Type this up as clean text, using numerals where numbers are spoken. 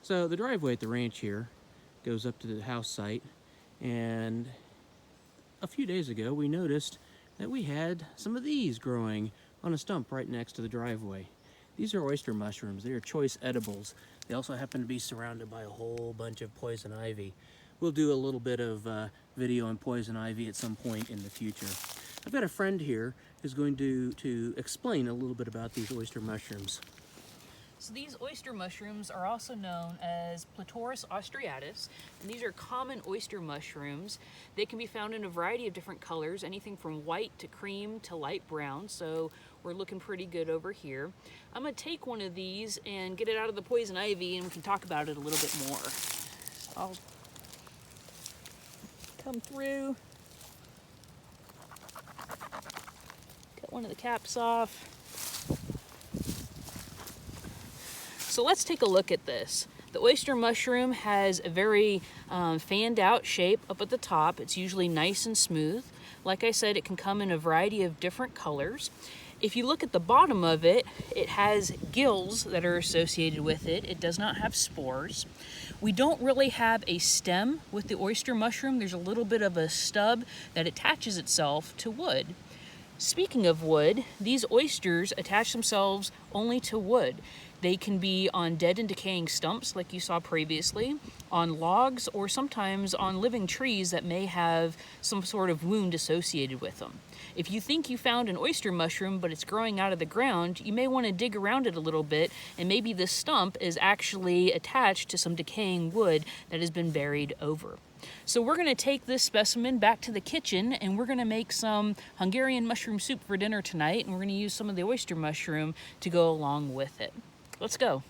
So the driveway at the ranch here goes up to the house site, and a few days ago we noticed that we had some of these growing on a stump right next to the driveway. These are oyster mushrooms. They are choice edibles. They also happen to be surrounded by a whole bunch of poison ivy. We'll do a little bit of video on poison ivy at some point in the future. I've got a friend here who's going to explain a little bit about these oyster mushrooms. So these oyster mushrooms are also known as Platorus austriatus, and these are common oyster mushrooms. They can be found in a variety of different colors, anything from white to cream to light brown, so we're looking pretty good over here. I'm going to take one of these and get it out of the poison ivy, and we can talk about it a little bit more. I'll come through, cut one of the caps off. So let's take a look at this. The oyster mushroom has a very fanned out shape up at the top. It's usually nice and smooth. Like I said, it can come in a variety of different colors. If you look at the bottom of it, it has gills that are associated with it. It does not have spores. We don't really have a stem with the oyster mushroom. There's a little bit of a stub that attaches itself to wood. Speaking of wood, these oysters attach themselves only to wood. They can be on dead and decaying stumps like you saw previously, on logs, or sometimes on living trees that may have some sort of wound associated with them. If you think you found an oyster mushroom but it's growing out of the ground, you may want to dig around it a little bit, and maybe this stump is actually attached to some decaying wood that has been buried over. So we're going to take this specimen back to the kitchen, and we're going to make some Hungarian mushroom soup for dinner tonight, and we're going to use some of the oyster mushroom to go along with it. Let's go.